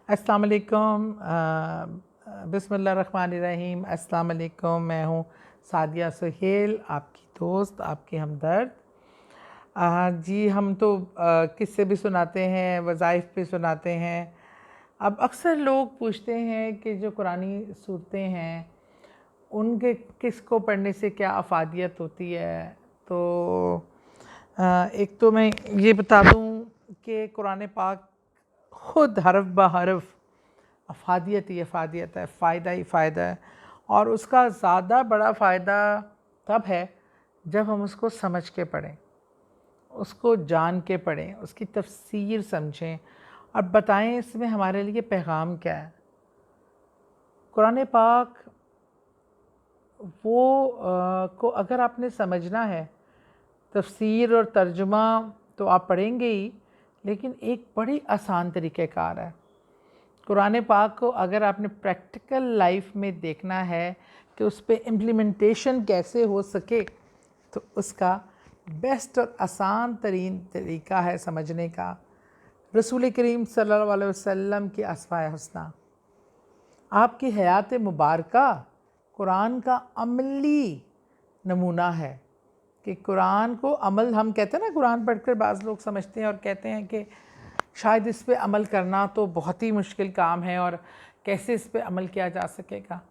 अस्सलाम वालेकुम। बिस्मिल्लाहिर्रहमानिर्रहीम। अस्सलाम वालेकुम। मैं हूँ सादिया सुहेल, आपकी दोस्त, आपकी हमदर्द। जी, हम तो किस्से भी सुनाते हैं, वज़ाइफ भी सुनाते हैं। अब अक्सर लोग पूछते हैं कि जो कुरानी सूरतें हैं उनके किसको पढ़ने से क्या अफ़ादियत होती है। तो एक तो मैं ये बता दूँ कि कुरान पाक ख़ुद हरफ ब हरफ अफ़ादियत ही अफ़ादियत है, फ़ायदा ही फ़ायदा है। और उसका ज़्यादा बड़ा फ़ायदा तब है जब हम उसको समझ के पढ़ें, उसको जान के पढ़ें, उसकी तफ़सीर समझें और बताएं इसमें हमारे लिए पैगाम क्या है। कुरान पाक को अगर आपने समझना है, तफ़सीर और तर्जुमा तो आप पढ़ेंगे ही, लेकिन एक बड़ी आसान तरीक़ेकार है। कुरान पाक को अगर आपने प्रैक्टिकल लाइफ में देखना है कि उस पर इम्प्लीमेंटेशन कैसे हो सके, तो उसका बेस्ट और आसान तरीन तरीका है समझने का रसूल करीम सल्लल्लाहु अलैहि वसल्लम की अस्माए हुस्ना। आपकी हयात मुबारका कुरान का अमली नमूना है कि कुरान को अमल, हम कहते हैं ना, कुरान पढ़कर बाज़ लोग समझते हैं और कहते हैं कि शायद इस पे अमल करना तो बहुत ही मुश्किल काम है और कैसे इस पे अमल किया जा सकेगा।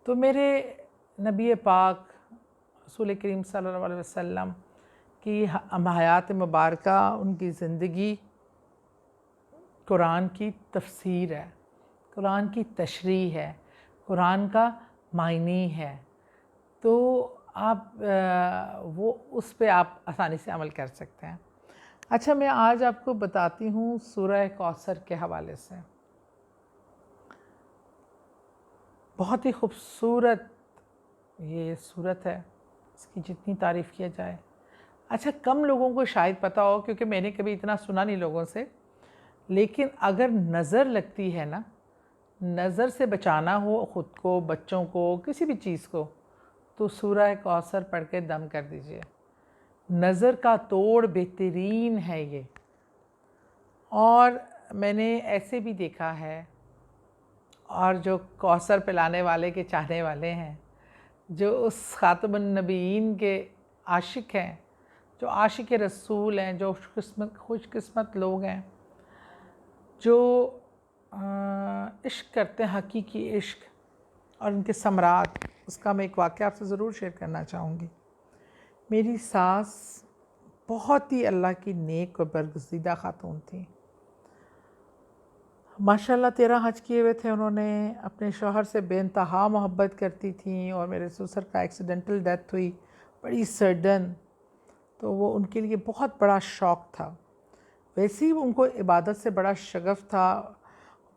तो मेरे नबी पाक रसूल करीम सल्लल्लाहु अलैहि वसल्लम की हयात मुबारका, उनकी ज़िंदगी कुरान की तफसीर है, कुरान की तशरीह है, कुरान का मायनी है। तो आप वो उस पे आप आसानी से अमल कर सकते हैं। अच्छा, मैं आज आपको बताती हूँ सूरह कौसर के हवाले से। बहुत ही खूबसूरत ये सूरत है, इसकी जितनी तारीफ़ किया जाए। अच्छा, कम लोगों को शायद पता हो क्योंकि मैंने कभी इतना सुना नहीं लोगों से, लेकिन अगर नज़र लगती है ना, नज़र से बचाना हो ख़ुद को, बच्चों को, किसी भी चीज़ को, तो सूरह कौसर पढ़ के दम कर दीजिए। नज़र का तोड़ बेहतरीन है ये। और मैंने ऐसे भी देखा है, और जो कौसर पिलाने वाले के चाहने वाले हैं, जो उस ख़ातमुन नबीयीन के आशिक़ हैं, जो आशिक़ रसूल हैं, जो खुशकिस्मत लोग हैं, जो इश्क़ करते हैं, हकीकी इश्क़, और उनके सम्राट, उसका मैं एक वाक़या आपसे ज़रूर शेयर करना चाहूँगी। मेरी सास बहुत ही अल्लाह की नेक और बरगुज़ीदा ख़ातून थी। माशाल्लाह 13 हज किए हुए थे उन्होंने, अपने शौहर से बेइंतहा मोहब्बत करती थीं। और मेरे ससुर का एक्सीडेंटल डेथ हुई, बड़ी सडन, तो वो उनके लिए बहुत बड़ा शौक़ था। वैसे ही उनको इबादत से बड़ा शगफ़ था,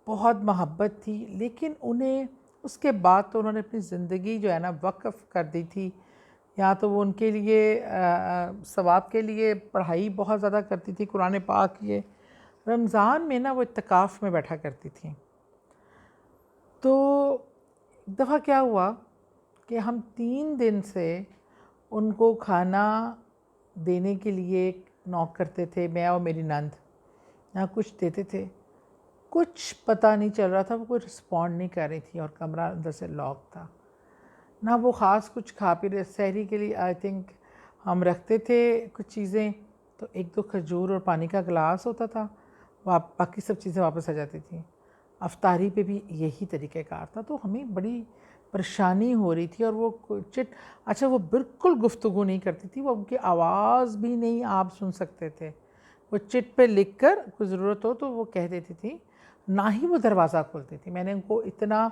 बहुत मोहब्बत थी, लेकिन उन्हें उसके बाद तो उन्होंने अपनी ज़िंदगी जो है ना वक़्फ़ कर दी थी। या तो वो उनके लिए सवाब के लिए पढ़ाई बहुत ज़्यादा करती थी कुरान पाक ये। रमज़ान में ना वो इत्तिकाफ़ में बैठा करती थी। तो एक दफ़ा क्या हुआ कि हम 3 दिन से उनको खाना देने के लिए नॉक करते थे, मैं और मेरी नंद, ना कुछ देते थे, कुछ पता नहीं चल रहा था, वो कोई रिस्पॉन्ड नहीं कर रही थी और कमरा अंदर से लॉक था। ना वो ख़ास कुछ खा पी रहे। सहरी के लिए आई थिंक हम रखते थे कुछ चीज़ें, तो 1-2 खजूर और पानी का गिलास होता था, बाकी सब चीज़ें वापस आ जाती थी। अफ्तारी पे भी यही तरीक़ेकार था। तो हमें बड़ी परेशानी हो रही थी। और वो अच्छा, वो बिल्कुल गुफ्तगू नहीं करती थी, वो उनकी आवाज़ भी नहीं आप सुन सकते थे। वो चिट पे लिख कर कोई ज़रूरत हो तो वो कह देती थी, ना ही वो दरवाज़ा खोलती थी। मैंने उनको इतना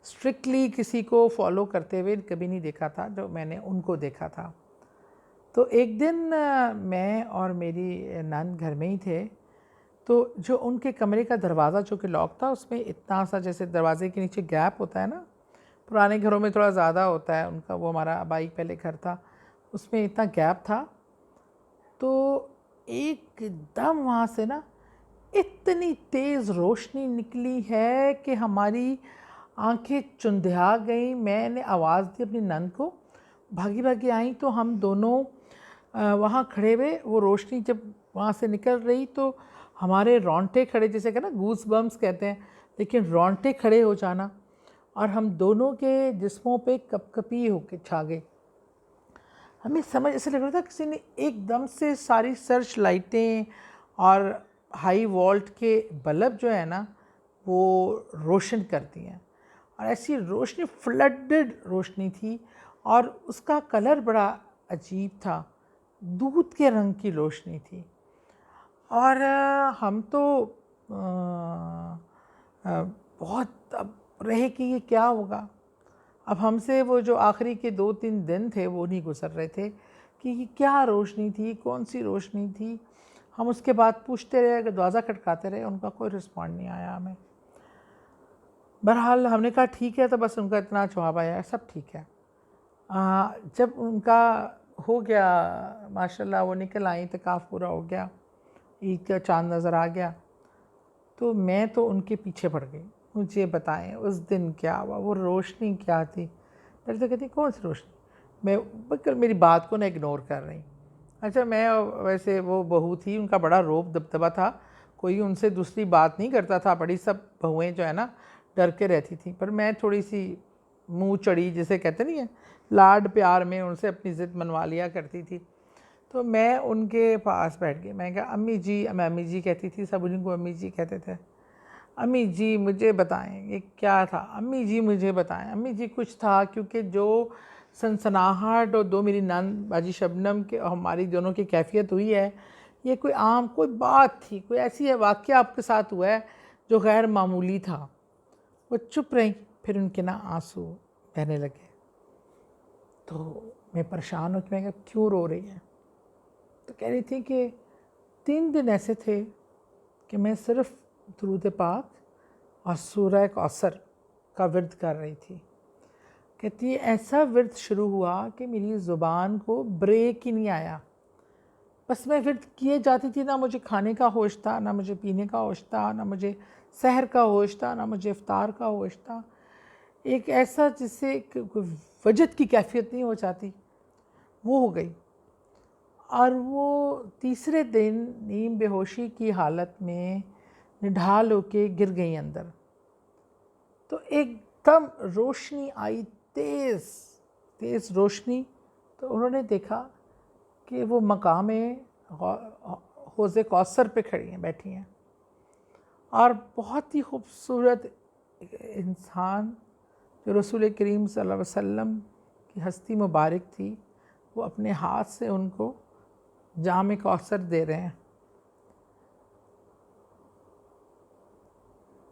स्ट्रिक्टली किसी को फॉलो करते हुए कभी नहीं देखा था जो मैंने उनको देखा था। तो एक दिन मैं और मेरी नंद घर में ही थे, तो जो उनके कमरे का दरवाज़ा जो कि लॉक था, उसमें इतना सा जैसे दरवाज़े के नीचे गैप होता है ना, पुराने घरों में थोड़ा ज़्यादा होता है उनका, वो हमारा आबाई पहले घर था, उसमें इतना गैप था। तो एकदम वहाँ से ना इतनी तेज़ रोशनी निकली है कि हमारी आंखें चुंधिया गईं। मैंने आवाज़ दी अपनी नंद को, भागी भागी आई, तो हम दोनों वहाँ खड़े हुए। वो रोशनी जब वहाँ से निकल रही तो हमारे रोंगटे खड़े, जैसे कहना गूस बम्स कहते हैं, लेकिन रोंगटे खड़े हो जाना, और हम दोनों के जिस्मों पे कपकपी होके छा गई। हमें समझ ऐसे लग रहा था किसी ने एकदम से सारी सर्च लाइटें और हाई वोल्ट के बल्ब जो है ना वो रोशन कर दिए हैं, और ऐसी रोशनी फ्लडेड रोशनी थी, और उसका कलर बड़ा अजीब था, दूध के रंग की रोशनी थी। और हम तो बहुत अब रहे कि ये क्या होगा। अब हमसे वो जो आखिरी के 2-3 दिन थे वो नहीं गुजर रहे थे कि ये क्या रोशनी थी, कौन सी रोशनी थी। हम उसके बाद पूछते रहे, दरवाज़ा खटकाते रहे, उनका कोई रिस्पॉन्ड नहीं आया हमें। बहरहाल हमने कहा ठीक है, तो बस उनका इतना जवाब आया सब ठीक है। जब उनका हो गया माशाल्लाह, वो निकल आई, इत्तिकाफ़ पूरा हो गया, ईद का चाँद नज़र आ गया, तो मैं तो उनके पीछे पड़ गई। मुझे बताएं उस दिन क्या हुआ, वो रोशनी क्या थी। पहले तो कहती कौन सी रोशनी, मैं बिल्कुल मेरी बात को ना इग्नोर कर रही। अच्छा, मैं वैसे वो बहू थी, उनका बड़ा रोब दबदबा था, कोई उनसे दूसरी बात नहीं करता था, बड़ी सब बहुएँ जो है ना डर के रहती थी, पर मैं थोड़ी सी मुँह चढ़ी जिसे कहते नहीं है, लाड प्यार में उनसे अपनी ज़िद मनवा लिया करती थी। तो मैं उनके पास बैठ गई, मैं कहा अम्मी जी, मैं अम्मी जी कहती थी, सब उनको अम्मी जी कहते थे। अम्मी जी मुझे बताएं ये क्या था, अम्मी जी मुझे बताएं, अम्मी जी कुछ था, क्योंकि जो सनसनाहट और दो मेरी नंद बाजी शबनम के और हमारी दोनों की कैफियत हुई है, ये कोई आम कोई बात थी, कोई ऐसी है वाक़या आपके साथ हुआ है जो गैर मामूली था। वो चुप रहीं, फिर उनके ना आंसू बहने लगे। तो मैं परेशान हो कि मैं क्यों रो रही है। तो कह रही थी कि 3 दिन ऐसे थे कि मैं सिर्फ़ दुरूद पाक और सूरह कौसर का विर्द कर रही थी। कहती है ऐसा विर्द शुरू हुआ कि मेरी ज़ुबान को ब्रेक ही नहीं आया। बस मैं विर्द किए जाती थी, ना मुझे खाने का होश था, ना मुझे पीने का होश था, ना मुझे सहर का होश था, ना मुझे इफ्तार का होश था। एक ऐसा जिससे वजद की कैफियत नहीं हो जाती, वो हो गई। और वो तीसरे दिन नीम बेहोशी की हालत में निढाल होके गिर गई अंदर। तो एकदम रोशनी आई, तेज़ तेज़ रोशनी। तो उन्होंने देखा कि वो मकाम हौज़े कौसर पे खड़ी हैं, बैठी हैं, और बहुत ही खूबसूरत इंसान जो रसूल करीम सल्लल्लाहु अलैहि वसल्लम की हस्ती मुबारक थी, वो अपने हाथ से उनको जाम कौसर दे रहे हैं।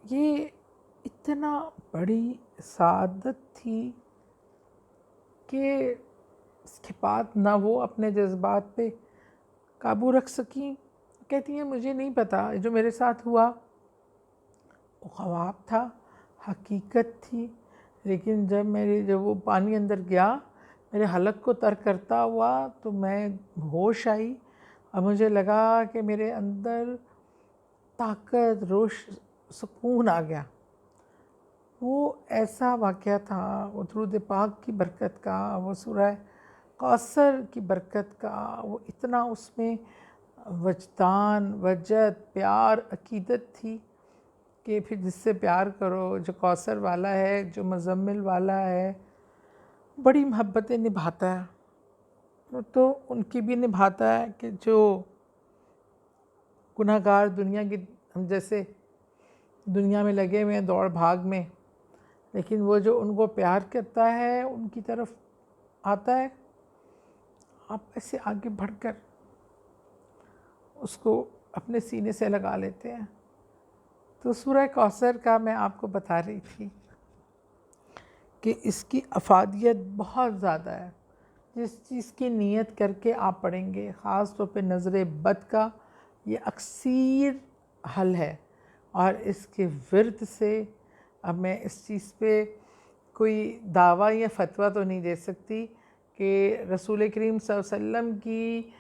ये इतना बड़ी सादत थी कि इसके बाद ना वो अपने जज्बात पे काबू रख सकी। कहती हैं मुझे नहीं पता जो मेरे साथ हुआ वो ख्वाब था, हकीकत थी, लेकिन जब वो पानी अंदर गया, मेरे हलक को तर करता हुआ, तो मैं होश आई और मुझे लगा कि मेरे अंदर ताकत, रोश, सुकून आ गया। वो ऐसा वाक़या था, वो दुरूद पाक की बरकत का, वो सूरह कौसर की बरकत का, वो इतना उसमें वजदान, वजद, प्यार, अकीदत थी कि फिर जिससे प्यार करो, जो कौसर वाला है, जो मुज़म्मिल वाला है, बड़ी मोहब्बतें निभाता है। वो तो उनकी भी निभाता है कि जो गुनहगार दुनिया की, हम जैसे दुनिया में लगे हुए हैं दौड़ भाग में, लेकिन वो जो उनको प्यार करता है, उनकी तरफ आता है, आप ऐसे आगे बढ़कर उसको अपने सीने से लगा लेते हैं। तो सूरह कौसर का मैं आपको बता रही थी कि इसकी अफादियत बहुत ज़्यादा है। जिस चीज़ की नीयत करके आप पढ़ेंगे, ख़ास तौर पे नज़र बद का ये अक्सीर हल है। और इसके विर्द से अब मैं इस चीज़ पे कोई दावा या फतवा तो नहीं दे सकती कि रसूल करीम सल्लल्लाहु अलैहि वसल्लम की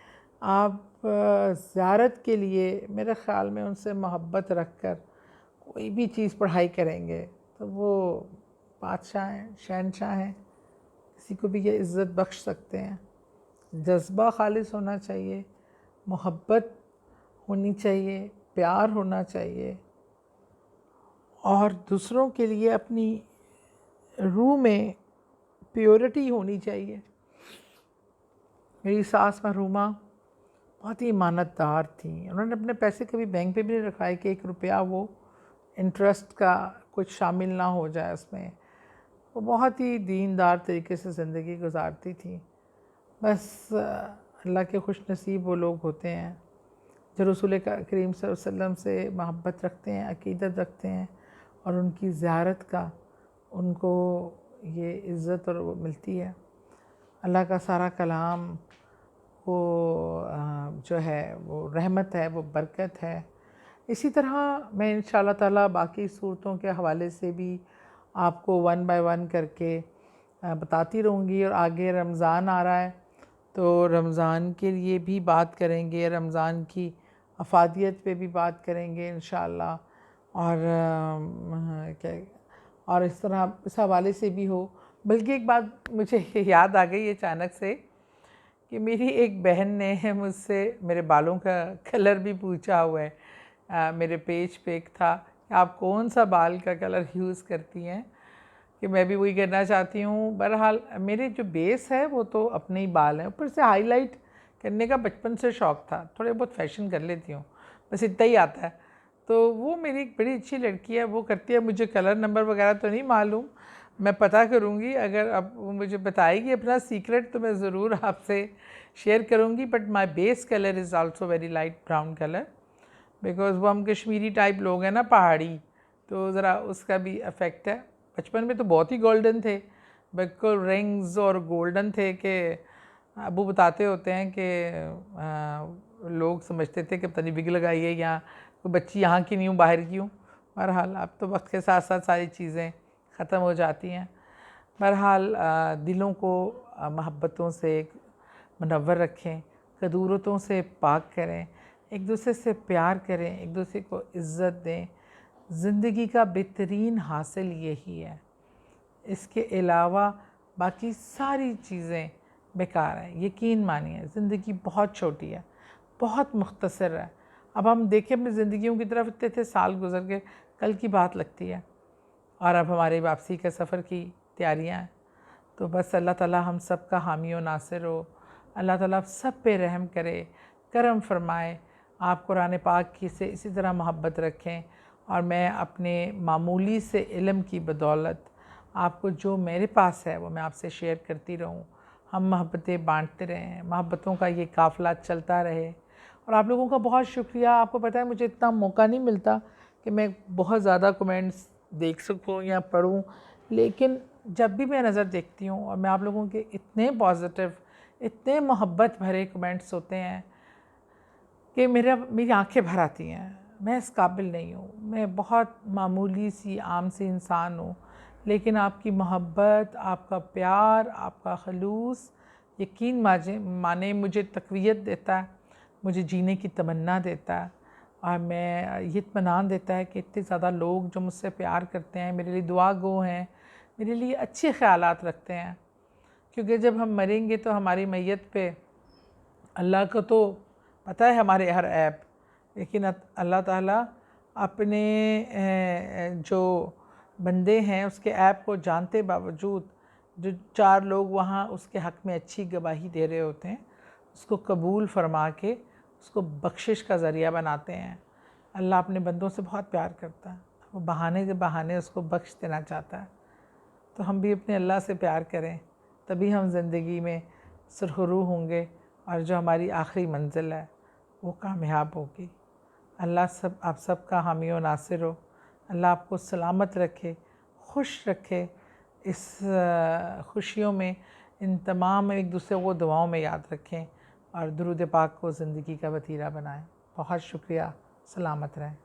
आप ज़ियारत के लिए मेरे ख़्याल में उनसे मोहब्बत रख कर कोई भी चीज़ पढ़ाई करेंगे तो वो बादशाह हैं, शहनशाह हैं, किसी को भी ये इज़्ज़त बख्श सकते हैं। जज्बा खालिस होना चाहिए, मोहब्बत होनी चाहिए, प्यार होना चाहिए और दूसरों के लिए अपनी रूह में प्योरिटी होनी चाहिए। मेरी सास मरहूमा बहुत ही ईमानतदार थी। उन्होंने अपने पैसे कभी बैंक पे भी नहीं रखाए कि 1 रुपया वो इंटरेस्ट का कुछ शामिल ना हो जाए उसमें। वो बहुत ही दीनदार तरीके से ज़िंदगी गुजारती थी। बस अल्लाह के खुश नसीब वो लोग होते हैं जो रसूल करीम सल्लल्लाहु अलैहि वसल्लम से मोहब्बत रखते हैं, अक़ीदत रखते हैं और उनकी ज़ियारत का उनको ये इज़्ज़त और वो मिलती है। अल्लाह का सारा कलाम वो जो है वो रहमत है, वो बरकत है। इसी तरह मैं इंशाअल्लाह ताला बाकी सूरतों के हवाले से भी आपको वन बाय वन करके बताती रहूँगी। और आगे रमज़ान आ रहा है तो रमज़ान के लिए भी बात करेंगे, रमज़ान की अफादियत पे भी बात करेंगे इंशाअल्लाह। और इस तरह इस हवाले से भी हो। बल्कि एक बात मुझे याद आ गई अचानक से कि मेरी एक बहन ने मुझसे मेरे बालों का कलर भी पूछा हुआ है। मेरे पेज पे एक था कि आप कौन सा बाल का कलर यूज़ करती हैं, कि मैं भी वही करना चाहती हूँ। बहरहाल मेरे जो बेस है वो तो अपने ही बाल हैं, ऊपर से हाईलाइट करने का बचपन से शौक़ था, थोड़े बहुत फैशन कर लेती हूँ, बस इतना ही आता है। तो वो मेरी एक बड़ी अच्छी लड़की है, वो करती है। मुझे कलर नंबर वगैरह तो नहीं मालूम, मैं पता करूँगी। अगर अब वो मुझे बताएगी अपना सीक्रेट तो मैं ज़रूर आपसे शेयर करूँगी। But my base colour is also very light brown colour, because वो हम कश्मीरी टाइप लोग हैं ना, पहाड़ी, तो ज़रा उसका भी इफ़ेक्ट है। बचपन में तो बहुत ही गोल्डन थे, बिल्कुल रिंग्स और गोल्डन थे कि अबू बताते होते हैं कि लोग समझते थे कि पता नहीं विग लगाई है या कोई बच्ची यहाँ की नहीं हूँ, बाहर की हूँ। बहरहाल अब तो वक्त के साथ साथ सारी चीज़ें ख़त्म हो जाती हैं। बहरहाल दिलों को मोहब्बतों से मुनव्वर रखें, कदूरतों से पाक करें, एक दूसरे से प्यार करें, एक दूसरे को इज़्ज़त दें। ज़िंदगी का बेहतरीन हासिल यही है, इसके अलावा बाकी सारी चीज़ें बेकार हैं। यकीन मानिए ज़िंदगी बहुत छोटी है, बहुत मुख्तसर है। अब हम देखें अपनी ज़िंदगियों की तरफ, इतने थे साल गुजर के, कल की बात लगती है। और अब हमारे वापसी के सफ़र की तैयारियां हैं। तो बस अल्लाह ताला हम सब का हामी और नासिर हो। अल्लाह ताला सब पे रहम करे, करम फरमाए। आप कुरान पाक की से इसी तरह मोहब्बत रखें और मैं अपने मामूली से इल्म की बदौलत आपको जो मेरे पास है वो मैं आपसे शेयर करती रहूं। हम मोहब्बतें बांटते रहें, मोहब्बतों का ये काफ़िला चलता रहे। और आप लोगों का बहुत शुक्रिया। आपको पता है मुझे इतना मौका नहीं मिलता कि मैं बहुत ज़्यादा कमेंट्स देख सकूं या पढ़ूं, लेकिन जब भी मैं नज़र देखती हूं और मैं आप लोगों के इतने पॉजिटिव, इतने मोहब्बत भरे कमेंट्स होते हैं कि मेरी आंखें भर आती हैं। मैं इस काबिल नहीं हूँ, मैं बहुत मामूली सी आम सी इंसान हूँ, लेकिन आपकी मोहब्बत, आपका प्यार, आपका खलूस यकीन माने मुझे तक़वियत देता है, मुझे जीने की तमन्ना देता है। और मैं ये इत्मीनान देता है कि इतने ज़्यादा लोग जो मुझसे प्यार करते हैं, मेरे लिए दुआ गो हैं, मेरे लिए अच्छे ख़यालात रखते हैं। क्योंकि जब हम मरेंगे तो हमारी मैयत पे अल्लाह को तो पता है हमारे हर ऐब, लेकिन अल्लाह ताला अपने जो बंदे हैं उसके ऐब को जानते बावजूद जो 4 लोग वहाँ उसके हक़ में अच्छी गवाही दे रहे होते हैं, उसको कबूल फरमा के उसको बख्शिश का ज़रिया बनाते हैं। अल्लाह अपने बंदों से बहुत प्यार करता है, वो बहाने के बहाने उसको बख्श देना चाहता है। तो हम भी अपने अल्लाह से प्यार करें, तभी हम ज़िंदगी में सुरखरू होंगे और जो हमारी आखिरी मंजिल है वो कामयाब होगी। अल्लाह आप सब का हामी और नासिर हो। अल्लाह आपको सलामत रखे, खुश रखे। इस खुशियों में इन तमाम एक दूसरे को दुआओं में याद रखें और दुरूद पाक को ज़िंदगी का वतीरा बनाएं। बहुत शुक्रिया। सलामत रहें।